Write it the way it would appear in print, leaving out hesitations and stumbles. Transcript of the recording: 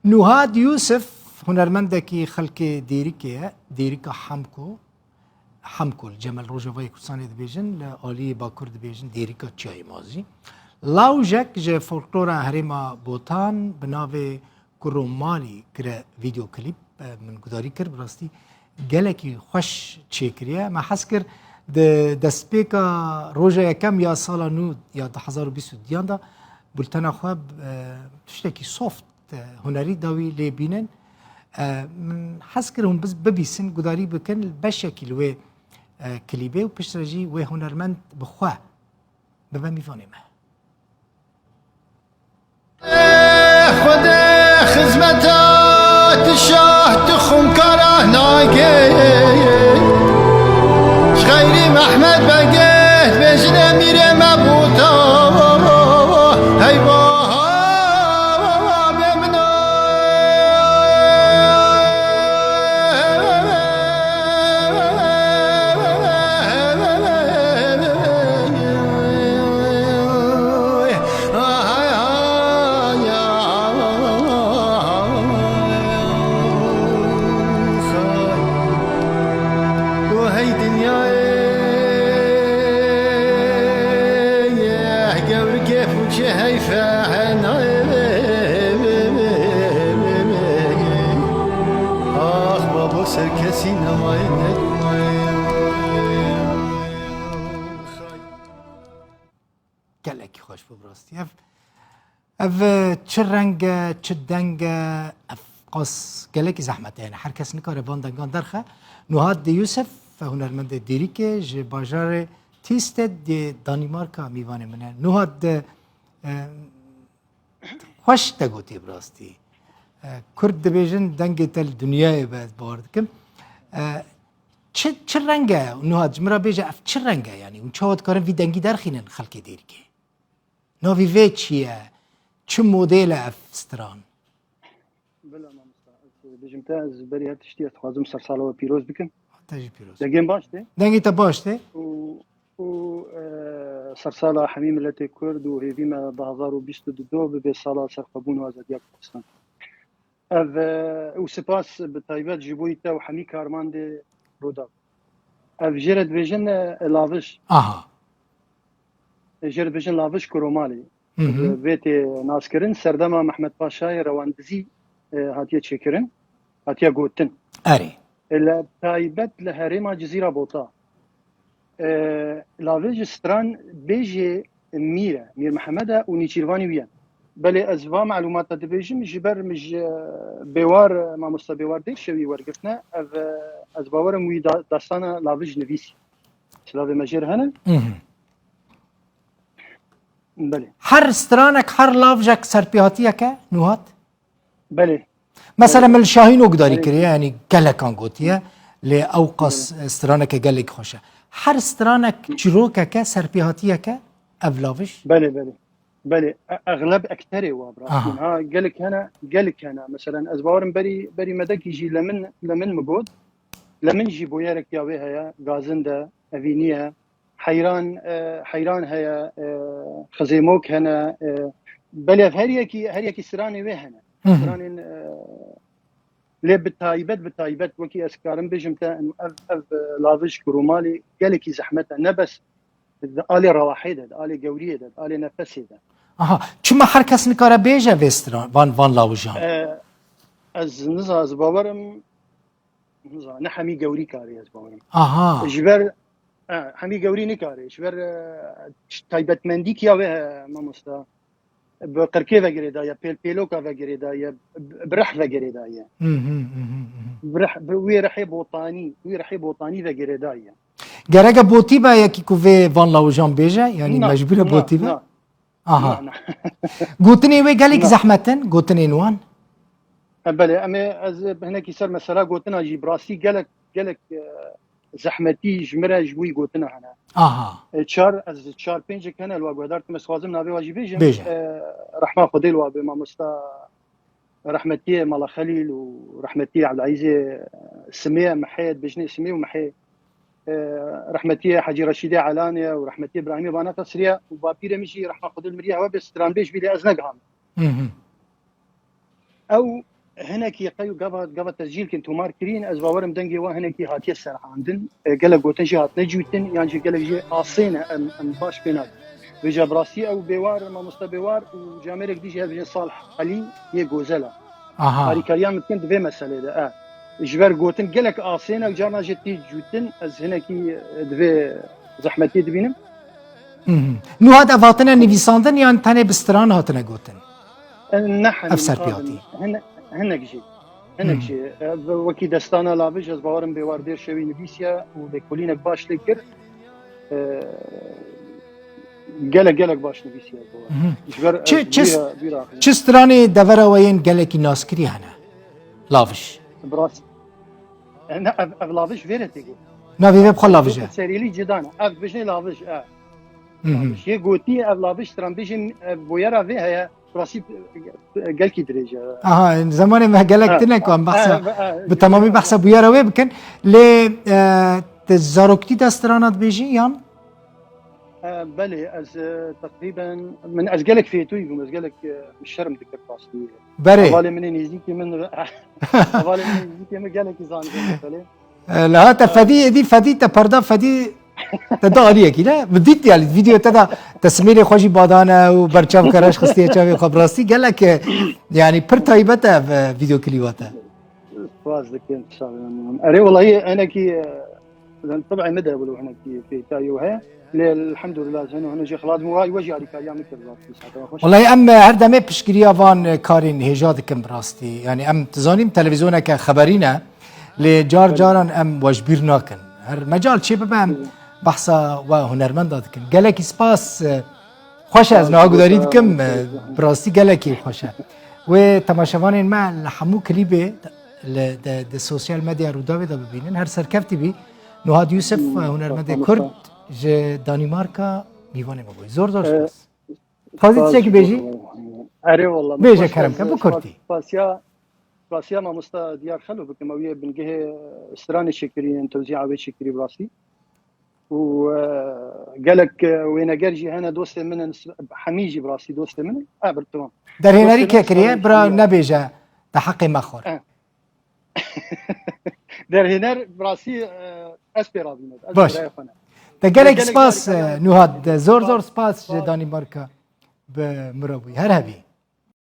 نوهاد یوسف هنرمندکی خلک دیریکه حمکو جمال روجوای کوردستانی دبیجن لعالی باکور دبیجن دیریکه چای مازی لاوجک جه فولکلور هرما بوتان بناو کرومالی کره ویدیو کلیپ من گذاری کرد براستی گلکی خوش چکریه ما حس کرد دسپیکا روزه یکم یا سال نو یا 2020 دیان دا بولتن خواب تشتکی سوفت هنری داوی لبینن من حس کرد هم بس ببیسن گذاری بکن بشکل و کلیبه و پشترجی و هنرمند بخواه ببین میفهمه خدا خدمتات شاه تخم کاره ناگه خیری محمد بگه بجنه میره مبوتا هی گلکی خوش ببراستی اف چه رنگ چه دنگ اف قاس گلکی زحمته یعنی هر کس نکاره وان دنگان درخه نوهاد یوسف هنرمند دیریکه ج بازار تیست دی دانمارکا میوانه منه نوهاد خوش تگوتی براستی کرد دبیجن دنگ تل دنیای بعد بارد کم چه رنگه نوهاد جمرا بیجه اف چه رنگه یعنی اون چهات کارن وی دنگی درخینن خلک دیریکه نوی وی چیه چه مدل اف ستران بله ما بجمتا از بری هر تشتی خوازم سر سال و پیروز بکن تاجی پیروز دنگیم باشته دنگی تا باشته و سر سال حمی ملت کرد و هیوی ما 2022 به سال سرقبون و آزادی کوردستان و سپاس به تایبت جبوی تا و حمی کارماند رودا اف جرد بجن لاوش جرد بجن لاوش کرومالی بیت ناسکرین سردما محمد پاشای رواندزی هاتیه چکرین هاتیه گوتن اری الا تایبت لهرما جزیره بوطا لاویج ستران بیجی میر محمد و نیچیروانی ویان بله از و معلومات دبیجم جبر مج بیوار ما مست بیوار دیر شوی ورگرتنا از باور موی داستان لاویج نویسی سلاوی مجر هنن بله هر سترانك هر لافجك سربيهاتية كا نوهات بله مثلا من الشاهين وقداري كريه يعني قالك قوتيه لأوقص سترانك قالك خوشه هر سترانك جروكا كا سربيهاتية كا أفلافش بله اغلب اكثر وابراسين ها قالك هنا مثلا ازبارم بري مدك يجي لمن مبود لمن جيبو يارك يا ويها يا غازنده افينيها حيران هيا خزيموك هنا بل هريكي سراني وهنا سراني لي بالتايبت وكي اسكارم بجمتا انه اف لافش كرومالي قالكي زحمتها نبس آلي رواحيدة آلي قوريدة آلي نفسيدة چما هر کس نکاره بیجه وستران وان لاوجان از نزا از باورم نزا نحمي قوري كاري از باورم جبر حمي قوري نكاري جبر تايبت منديك يا وها ما مستا بقركي وغيردا يا بيلوكا وغيردا يا برح وغيردا يا برح وي رحيب وطاني وغيردا يا گرگ بوتی با یکی کوه وان لاوجان بیجه یعنی مجبور بوتی با گوتنی وی گلیک زحمتن گوتنی نوان بله اما از هناك صار مثلا قوتنا جي براسي قالك زحمتي جمره جوي قوتنا هنا چار پنج كان الوا قدرت مسوازم نابي واجي بيجم رحمه خدي الوا بما مستا رحمتي مال خليل ورحمتي عبد العزيز سميه محيد بجني سميه ومحي رحمتي حاجي رشيدي علانيا ورحمتي ابراهيمي بانا تسريا وبابير مشي رحمه خدي المريا وبس تران بيج بيدي ازنقهم او هناكي قيو قبل تسجيل كنت مار كرين از باورم دنگي وا هناكي هاتيه سرحاندن قال قوتن جي هات نجوتن يعني قال جي اصينا ام باش بينات بيجا براسي او بيوار ما مستبيوار وجاميرك ديجي هذا صالح علي هي جوزلا هاري كريان ممكن دفي مساله ده جبر قوتن قال لك اصينا جانا جتي جوتن از هناكي دفي زحمتي دبينم نو هاد افاتنا نيفيساندن يعني تاني بستران هاتنا قوتن نحن افسر بياتي هناك شيء وكي دستانا لابج از باورم بيوار دير شوي نبيسيا ودكولينك باش لكر قالك باش نبيسيا چه ستراني دورا وين قالك ناسكري هنا لافش براس انا لافش فيرتي نافي بخل لافش سريلي جدانا اف بجني لافش شي قوتي لافش ترامبيجن بويرا فيها براسي قال كي درجه زمان ما قالك تنكم بحث بالتمامي بحث بويا روي بكن ل تزاروكتي دسترانات بيجي يان بلي از تقريبا من از قالك فيتو يقوم از قالك الشرم ديك الباستي بري بالي من يزيكي من بالي من يزيكي من قالك يزان لا تفدي فدي تبردا فدي تداريه كده بديت يعني الفيديو تدا تسمير خوشي بادانا وبرچاو كراش خستيه چاوي خبراسي قال لك يعني بر طيبته في فيديو كليواته فاز لك ان شاء الله اري والله انا كي طبعا مدى ولو هنا في تايوها الحمد لله هنا جي خلاص مو وجه عليك ايام والله ام هردمه بشكريا فان كارين هجادكم براستي يعني ام تزانيم تلفزيونه كخبرينا لجار جاران ام وجبير ناكن هر مجال شي بام بحثا و هنرمند دادكن گلکی سپاس خوش از ناگوداری دکم براستی گلکی خوشه و تماشاوان ما لحمو کلیبه د سوشیال مدیا رو داوی دا ببینن هر سرکفتی بی نوهاد یوسف هنرمند کرد ج دانمارکا میوانه مبوی زور سپاس فازی چه که بیجی؟ اره والله بیجه کرم که بکرتی براسي ما مستا ديار خلو بكمويه بنجه استراني شكرين توزيع عوي شكري براسي وقالك وين جرجي هنا دوست من حميجي براسي دوست من تمام در هنري كريه برا نبيجا تحقي مخور در هنر براسي اسبيرابينه باش تقالك سباس نوهاد زور سباس دانماركا بمروي هر هبي